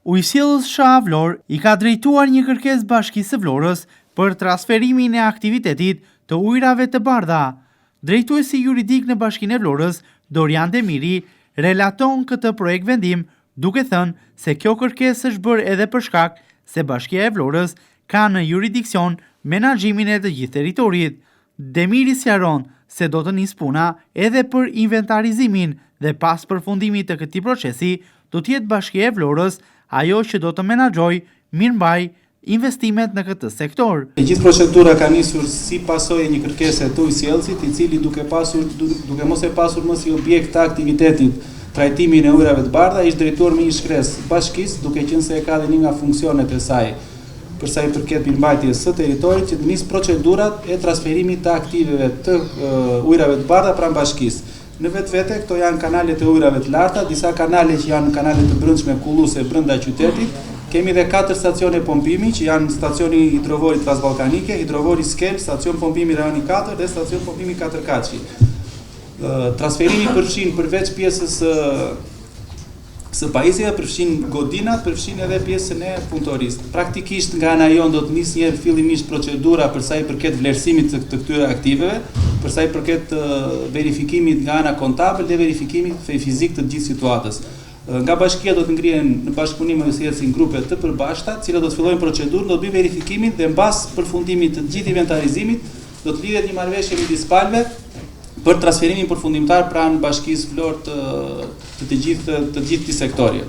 Ujësjellës SHA Vlorë i ka drejtuar një kërkesë Bashkisë së Vlorës për transferimin e aktivitetit të ujrave të bardha. Drejtuesi juridik në Bashkinë e Vlorës, Dorian Demiri, relaton këtë projekt vendim, duke thënë se kjo kërkesë është bërë edhe për shkak se Bashkia e Vlorës ka në juridiksion menaxhimin e të gjithë territorit. Demiri sqaron se do të nisë puna edhe për inventarizimin dhe pas përfundimit të këtij procesi do të jetë Bashkia e Vlorës ajo që do të menaxhoj mirëmbaj investimet në këtë sektor. E gjithë procedura ka nisur si pasojë një kërkese të ujësjellësit, i cili duke mos e pasur më si objekt të aktivitetit trajtimin e ujrave të bardha, ishte drejtuar me një shkresë bashkisë, duke qenë se e ka dhe një nga funksionet e saj për sa i përket mirëmbajtjes së territorit, që të nisë procedurat e transferimit të aktiveve të ujrave të bardha pranë bashkisë. Në vetvete, këto janë kanalet e ujrave të larta, disa kanale që janë kanale të brendshme kulluese brenda qytetit. Kemi dhe 4 stacione pompimi, që janë stacioni hidrovorit Transballkanike, hidrovori Skel, stacion pompimi Rajoni 4 dhe stacion pompimi 4 Kaçi. Transferimi përfshin përveç pjesës së pajisjeve, përfshin godinat, përfshin edhe pjesën e punëtorisë. Praktikisht nga ana jon do të nisë një herë fillimisht procedura për sa i përket vlerësimit të këtyre aktiveve, për sa i përket verifikimit nga ana kontabël dhe verifikimit fizik të gjithë situatës. Nga bashkia do të ngrihen në bashkëpunim me ujësjellësin grupe të përbashkëta, të cilat do të fillojnë procedurën, do të bëjnë verifikimin dhe mbas përfundimit të gjithë inventarizimit do të lidhet një marrëveshje midis palëve për transferimin përfundimtar pranë Bashkisë Vlorë të gjithë këtij sektori.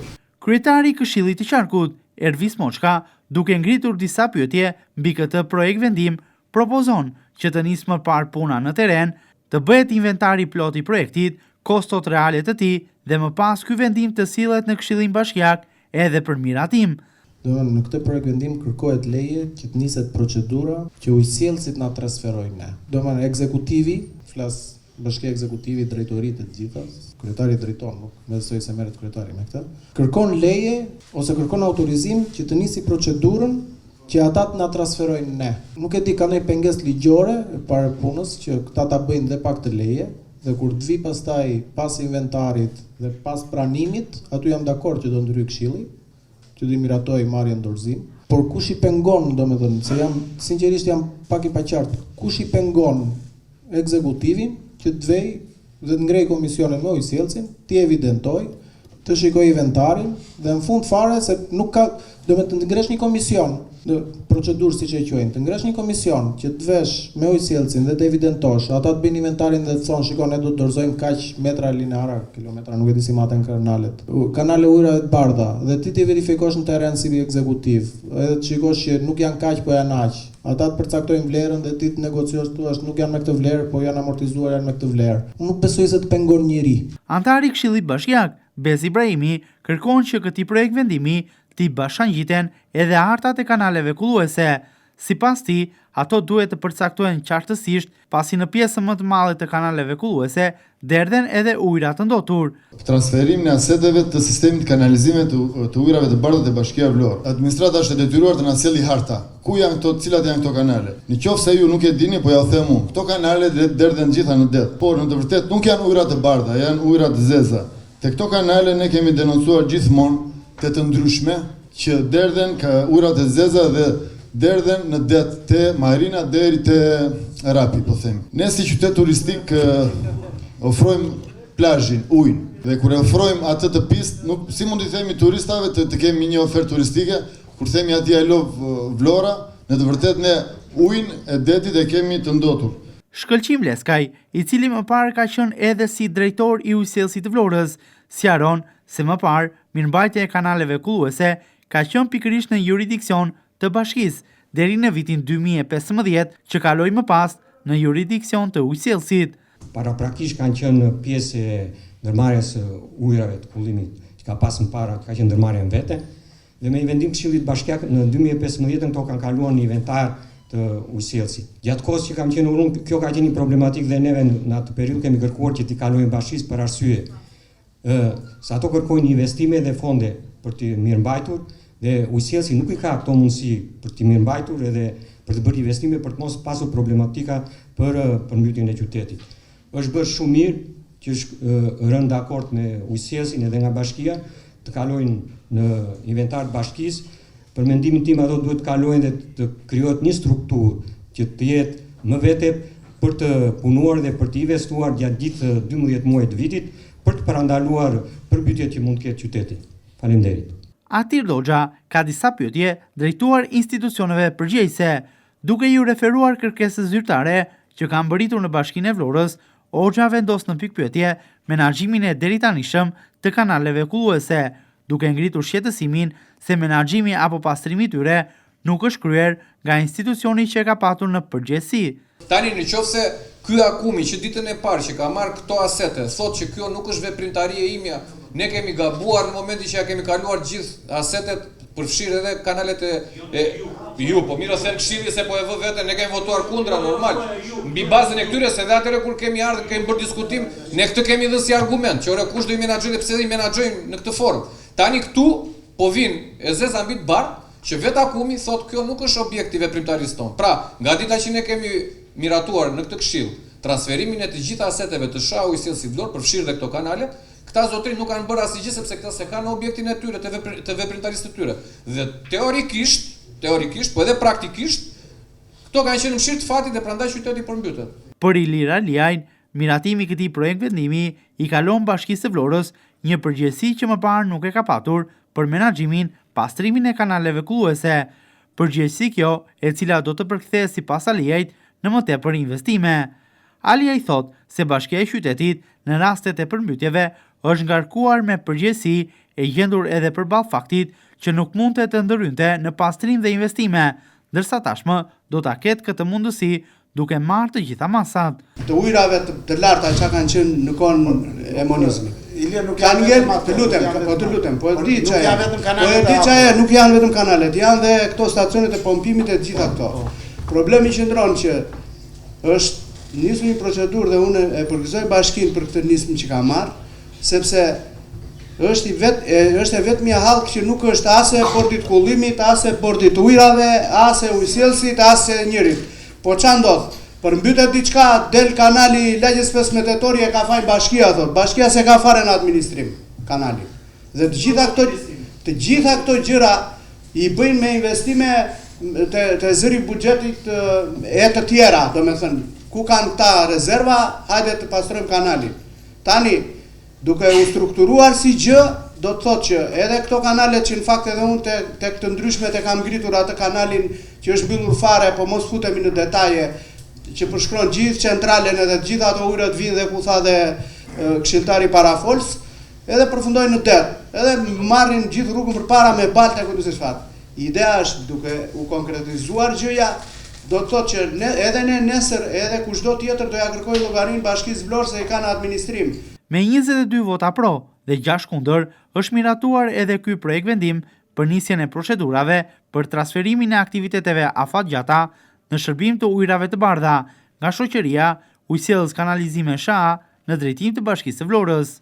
Kryetari i Këshillit të Qarkut, Ervis Moçka, duke ngritur disa pyetje mbi këtë projekt vendim, propozon që të nisë më parë puna në teren, të bëhet inventari plot i projektit, kostot reale të tij dhe më pas ky vendim të sillet në Këshillin Bashkiak edhe për miratim. Në këtë projekt vendim kërkohet leje që të niset procedura që ujësjellësit na transferojnë ne. Domethënë ekzekutivi, flas Bashkia Ekzekutivi, drejtoritë të gjitha, kryetari drejton, nuk mendoj se merret kryetari me këtë. Kërkon leje ose kërkon autorizim që të nisi procedurën që ata të na transferojnë ne. Nuk e di ka ndonjë pengesë ligjore para punës që këta ta bëjnë dhe pak të leje, dhe kur të vi pastaj pas inventarit dhe pas pranimit, aty jam dakord që do ndryj Këshilli, që do i miratoj marrjen dorëzim. Por kush i pengon, domethënë, se sinqerisht jam pak i paqartë, kush i pengon ekzekutivin që të vej dhe të ngrej komisionin me ujësjellësin, të evidentoj, të shikoj inventarin dhe në fund fare se nuk ka, domethënë të ngresh një komision në procedurë siç e quajnë, të ngresh një komision që të vesh me ujësjellësin dhe të evidentosh, ata të bëjnë inventarin dhe të thonë, shikon, ne do të dorëzojmë kaq metra lineara, kilometra, nuk e di si maten kanalet. Kanale ujrave të bardha dhe ti të verifikosh në terren si ekzekutiv, edhe të shikosh që nuk janë kaq po janë aq. Ata të përcaktojnë vlerën dhe ti të negociosh thuash nuk janë me këtë vlerë, po janë amortizuar janë me këtë vlerë. Unë nuk besoj se të pengon njëri. Antari i Këshillit Bashkiak, Bez Ibrahimi, kërkon që këtij projekt vendimi t'i bashkangjiten edhe hartat e kanaleve kulluese. Sipas tij, ato duhet të përcaktohen qartësisht, pasi në pjesën më të madhe të kanaleve kulluese derdhen edhe ujra të ndotur. Transferimin e aseteve të sistemit kanalizimit të ujrave të bardha të Bashkia Vlorë. Administrata është e detyruar të na sjellë harta. Ku janë këto, cilat janë këto kanale? Nëse ju nuk e dini, po ja u them unë. Këto kanale derdhen gjitha në det, por në të vërtetë nuk janë ujra të bardha, janë ujra të zeza. Te këto kanale ne kemi denoncuar gjithmonë të ndryshme që derdhen ka ujra të zeza dhe derdhen në det te Marina deri te Rapi, po themi. Ne si qytet turistik ofrojmë plazhin, ujin, dhe kur e ofrojmë atë të pistë, nuk si mund t'i themi turistave të kemi një ofertë turistike, kur themi atij I love Vlora, në të vërtetë ne ujin e detit e kemi të ndotur. Shkëlqim Leskaj, i cili më parë ka qenë edhe si drejtor I ujësjellësit të Vlorës, sqaron se më parë mirëmbajtja e kanaleve kulluese ka qenë pikërisht në jurisdiksion të bashkisë deri në vitin 2015 që kaloi më pas në jurisdiksion të ujësjellësit. Paraprakisht kanë qenë pjesë e ndërmarrjes së ujrave të kullimit, që ka pas më para ka qenë ndërmarrja në vete, dhe me vendim Këshillit Bashkiak në 2015 këto kanë kaluar në inventar të ujësjellësit. Gjatë kohës që kam qenë unë, kjo ka qenë një problematik dhe neve në atë periudhë kemi kërkuar që t'i kalojmë bashkisë për arsye se ato kërkojnë investime dhe fonde për të mirëmbajtur dhe ujësjellësi nuk I ka këto mundësi për të mirëmbajtur edhe për të bërë investime për të mos pasur problematika për përmbytjen e qytetit. Është bërë shumë mirë që është rënë dakord me ujësjellësin edhe nga bashkia të kalojnë në inventar të bashkisë, për mendimin tim ato duhet të kalojnë dhe të krijohet një strukturë që të jetë më vete për të punuar dhe për të investuar gjatë gjithë 12 muajt të vitit për të parandaluar përmbytjet që mund të ketë qyteti. Faleminderit. Atir Logja ka disa pyetje drejtuar institucioneve përgjegjëse, duke ju referuar kërkesës zyrtare që kanë bërritur në Bashkinë e Vlorës. Hoxha vendos në pikpyetje menaxhimin e deritanishëm të kanaleve kulluese, duke ngritur shqetësimin se menaxhimi apo pastrimi i tyre nuk është kryer nga institucioni që ka patur në përgjegjësi. Tani nëse ky akumi që ditën e parë që ka marrë këto asete thotë që kjo nuk është veprimtaria imja, ne kemi gabuar në momentin që ja kemi kaluar gjithë asetet, përfshirë edhe kanalet e ju, po mirë se në këshilli se po e vë veten, ne kemi votuar kundra normal. Mbi bazën e këtyre se dhe atëre kur kemi ardhur, kemi bërë diskutim, ne këtë kemi dhënë si argument, që ore kush do i menaxhojë dhe pse do i menaxhojnë në këtë formë. Tani këtu po vinë e zeza mbi të bardh, që vet akumi thotë kjo nuk është objekt i veprimtarisë tonë. Pra, nga dita që ne kemi miratuar në këtë këshill transferimin e të gjitha aseteve të SHA-u i sjellësit Vlorë, përfshirë dhe këto kanale, këta zotëri nuk kanë bërë asgjë sepse këta se kanë objektin e tyre të veprimtarisë të tyre. Dhe teorikisht, po edhe praktikisht, këto kanë qenë në mshirë të fatit dhe prandaj qyteti përmbytet. Për Ilir Aliajn, miratimi i këtij projekt vendimi i kalon Bashkisë së Vlorës një përgjegjësi që më parë nuk e ka patur për menaxhimin, pastrimin e kanaleve kulluese. Përgjegjësi kjo, e cila do të përkthehet sipas Aliajt në më tepër investime. Aliaj thot se Bashkia e Qytetit në rastet e përmbytjeve është ngarkuar me përgjegjësi e gjendur edhe përballë faktit që nuk mund të ndërhynte në pastrim dhe investime, ndërsa tashmë do ta ketë këtë mundësi duke marrë të gjitha masat. Të ujrave të larta që kanë qenë në kohën e monizmit. Kanë ngel, të lutem, po e di çaja, nuk janë vetëm kanalet, janë dhe këto stacionet e pompimit e gjitha këto. Problemi qëndron që është nisur një procedurë dhe unë e përgëzoj bashkinë për këtë nismë që ka marrë, sepse është e vetmja hallk që nuk është as e bordit kullimit, as e bordit ujrave, as e ujësjellësit, as e njërit. Po ç'a ndodh? Përmbytet diçka, del kanali Lagjes 15 tetori e ka fajin bashkia, thot. Bashkia se ka fare në administrim kanali. Dhe të gjitha këto gjëra i bëjnë me investime të zëri buxhetit e të tjera, domethënë, ku kanë këta rezerva, hajde të pastrojmë kanalin. Tani, duke u strukturuar si gjë, do të thotë që edhe këto kanalet që në fakt edhe unë të këtë ndryshmet e kam ngritur atë kanalin që është mbyllur fare, po mos futemi në detaje, që përshkron gjithë centralen edhe gjithë ato ujrat vinë dhe ku tha dhe këshilltari parafols, edhe përfundojnë në det, edhe marrin gjithë rrugën përpara me balte ku se çfarë. Ideja është duke u konkretizuar gjëja, do të thotë që edhe ne nesër edhe kushdo tjetër do ja kërkojë llogarinë Bashkisë Vlorë se e kanë administrim. Me 22 vota pro dhe 6 kundër, është miratuar edhe ky projekt vendim për nisjen e procedurave për transferimin e aktiviteteve afatgjata në shërbim të ujrave të bardha nga shoqëria Ujësjellës Kanalizime SHA në drejtim të Bashkisë së Vlorës.